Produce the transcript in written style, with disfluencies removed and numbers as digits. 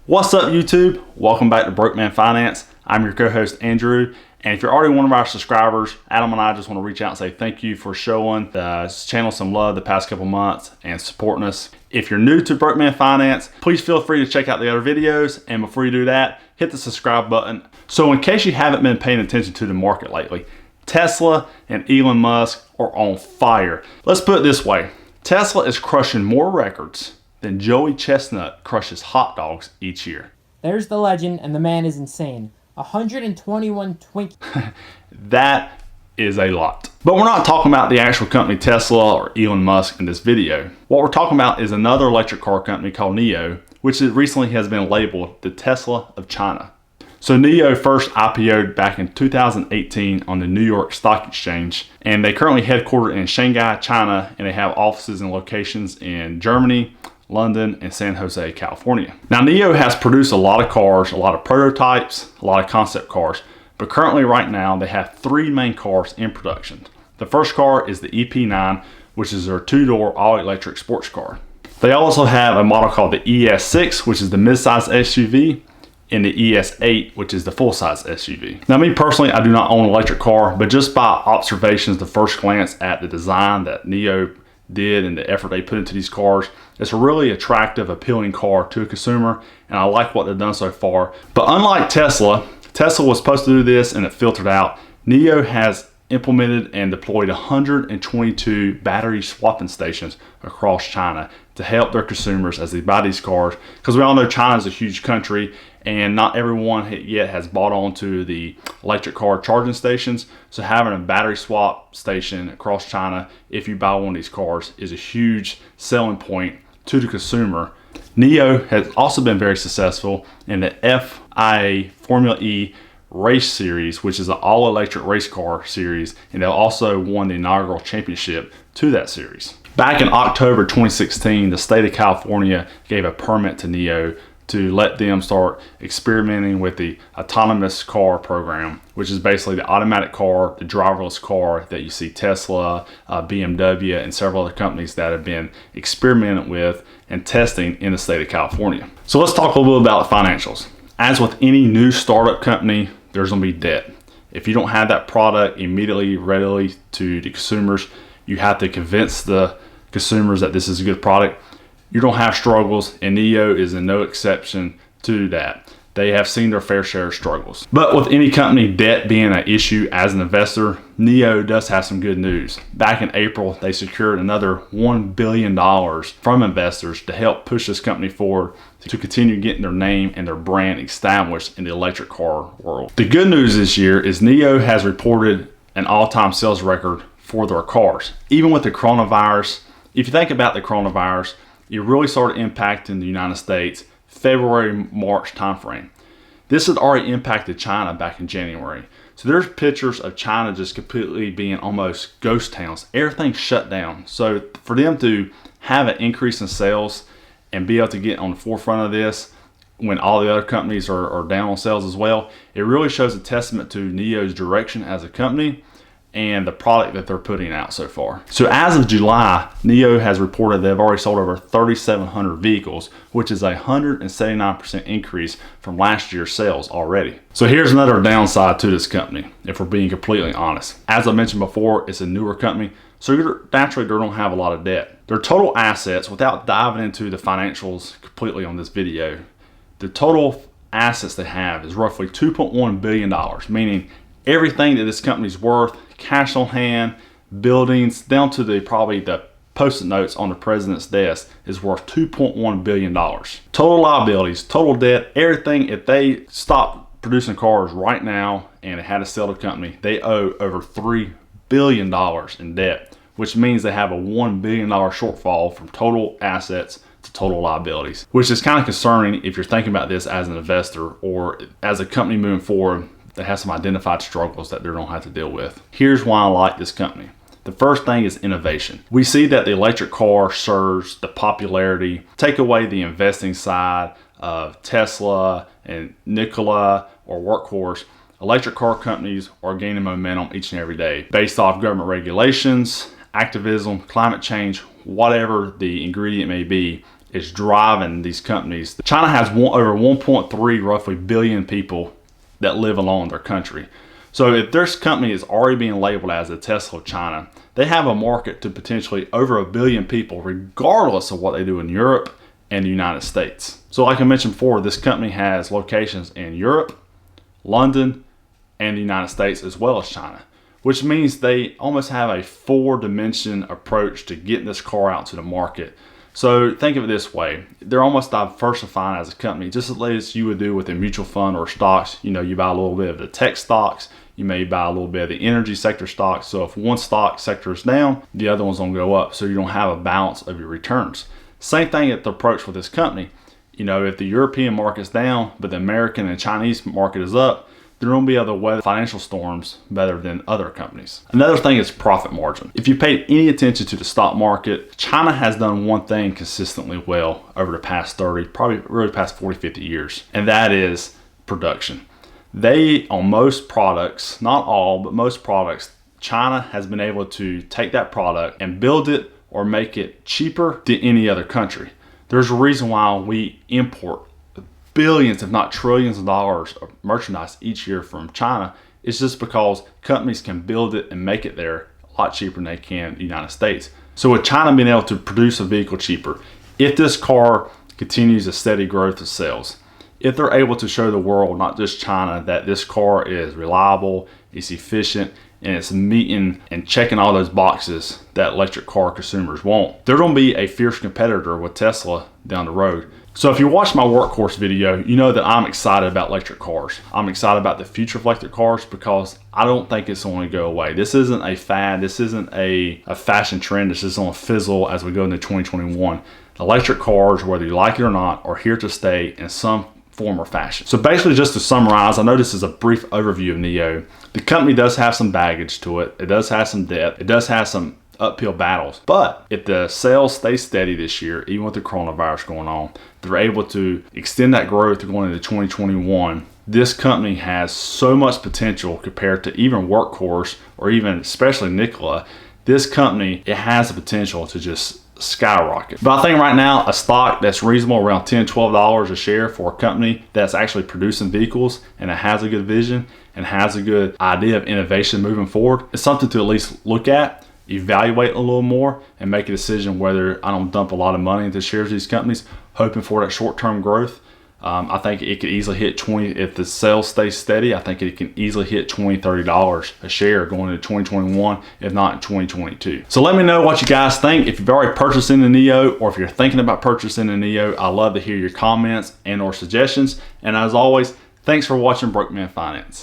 What's up, YouTube? Welcome back to Broke Man Finance. I'm your co-host Andrew, and if you're already one of our subscribers, Adam and I just want to reach out and say thank you for showing the channel some love the past couple months and supporting us. If you're new to Broke Man Finance, please feel free to check out the other videos, and before you do that, hit the subscribe button. So in case you haven't been paying attention to the market lately, Tesla and Elon Musk are on fire. Let's put it this way, Tesla is crushing more records than Joey Chestnut crushes hot dogs each year. There's the legend, and the man is insane. 121 Twinkies. That is a lot. But we're not talking about the actual company Tesla or Elon Musk in this video. What we're talking about is another electric car company called Nio, which recently has been labeled the Tesla of China. So Nio first IPO'd back in 2018 on the New York Stock Exchange, and they currently headquartered in Shanghai, China, and they have offices and locations in Germany, London, and San Jose, California. Now, Nio has produced a lot of cars, a lot of prototypes, a lot of concept cars, but currently right now they have three main cars in production. The first car is the EP9, which is their two-door all-electric sports car. They also have a model called the ES6, which is the mid-size SUV, and the ES8, which is the full-size SUV. Now, me personally, I do not own an electric car, but just by observations, the first glance at the design that Nio did and the effort they put into these cars, it's a really attractive, appealing car to a consumer, and I like what they've done so far. But unlike Tesla was supposed to do this and it filtered out. Nio has implemented and deployed 122 battery swapping stations across China to help their consumers as they buy these cars, because we all know China is a huge country and not everyone yet has bought onto the electric car charging stations. So having a battery swap station across China, if you buy one of these cars, is a huge selling point to the consumer. Nio has also been very successful in the FIA Formula E race series, which is an all-electric race car series, and they also won the inaugural championship to that series. Back in October 2016, the state of California gave a permit to Nio to let them start experimenting with the autonomous car program, which is basically the automatic car, the driverless car that you see Tesla, BMW, and several other companies that have been experimenting with and testing in the state of California. So let's talk a little bit about the financials. As with any new startup company, there's going to be debt. If you don't have that product immediately readily to the consumers, you have to convince the consumers that this is a good product. You're going to have struggles, and Nio is in no exception to that. They have seen their fair share of struggles. But with any company, debt being an issue as an investor, Nio does have some good news. Back in April, they secured another $1 billion from investors to help push this company forward to continue getting their name and their brand established in the electric car world. The good news this year is Nio has reported an all-time sales record for their cars. Even with the coronavirus, if you think about the coronavirus, it really started impacting the United States February, March timeframe. This had already impacted China back in January. So there's pictures of China just completely being almost ghost towns. Everything's shut down. So for them to have an increase in sales and be able to get on the forefront of this when all the other companies are down on sales as well, it really shows a testament to Nio's direction as a company and the product that they're putting out so far. So as of July, Nio has reported they've already sold over 3,700 vehicles, which is a 179% increase from last year's sales already. So here's another downside to this company, if we're being completely honest. As I mentioned before, it's a newer company, so naturally they don't have a lot of debt. Their total assets, without diving into the financials completely on this video, the total assets they have is roughly $2.1 billion, meaning everything that this company's worth, cash on hand, buildings, down to probably the post-it notes on the president's desk, is worth $2.1 billion. Total liabilities, total debt, everything. If they stopped producing cars right now and it had to sell the company, they owe over $3 billion in debt, which means they have a $1 billion shortfall from total assets to total liabilities, which is kind of concerning if you're thinking about this as an investor or as a company moving forward that has some identified struggles that they don't have to deal with. Here's why I like this company. The first thing is innovation. We see that the electric car serves the popularity, take away the investing side of Tesla and Nikola or Workhorse. Electric car companies are gaining momentum each and every day based off government regulations, activism, climate change, whatever the ingredient may be. is driving these companies. China has over 1.3 roughly billion people that live along their country. So if this company is already being labeled as a Tesla of China, they have a market to potentially over 1 billion people, regardless of what they do in Europe and the United States. So like I mentioned before, this company has locations in Europe, London, and the United States, as well as China, which means they almost have a 4-dimension approach to getting this car out to the market. So think of it this way, they're almost diversifying as a company, just as you would do with a mutual fund or stocks. You know, you buy a little bit of the tech stocks, you may buy a little bit of the energy sector stocks. So if one stock sector is down, the other one's gonna go up, so you don't have a balance of your returns. Same thing at the approach with this company. You know, if the European market's down, but the American and Chinese market is up, they're going to be able to weather financial storms better than other companies. Another thing is profit margin. If you paid any attention to the stock market, China has done one thing consistently well over the past 30, probably really past 40, 50 years, and that is production. They, on most products, not all, but most products, China has been able to take that product and build it or make it cheaper than any other country. There's a reason why we import billions, if not trillions of dollars of merchandise each year from China. It's just because companies can build it and make it there a lot cheaper than they can in the United States. So with China being able to produce a vehicle cheaper, if this car continues a steady growth of sales, if they're able to show the world, not just China, that this car is reliable, it's efficient, and it's meeting and checking all those boxes that electric car consumers want, they're going to be a fierce competitor with Tesla down the road. So if you watch my Workhorse video, you know that I'm excited about electric cars. I'm excited about the future of electric cars because I don't think it's going to go away. This isn't a fad. This isn't a fashion trend. This is going to fizzle as we go into 2021. Electric cars, whether you like it or not, are here to stay in some form or fashion. So basically, just to summarize, I know this is a brief overview of Nio. The company does have some baggage to it. It does have some debt. It does have some uphill battles. But if the sales stay steady this year, even with the coronavirus going on, they're able to extend that growth going into 2021. This company has so much potential compared to even Workhorse or even especially Nikola. This company, it has the potential to just skyrocket. But I think right now a stock that's reasonable, around $10, $12 a share for a company that's actually producing vehicles and it has a good vision and has a good idea of innovation moving forward, it's something to at least look at, evaluate a little more, and make a decision whether I don't dump a lot of money into shares of these companies, hoping for that short-term growth. I think it could easily hit 20, if the sales stay steady, I think it can easily hit $20, $30 a share going into 2021, if not in 2022. So let me know what you guys think. If you've already purchased in the Nio, or if you're thinking about purchasing the Nio, I love to hear your comments and or suggestions. And as always, thanks for watching Broke Man Finance.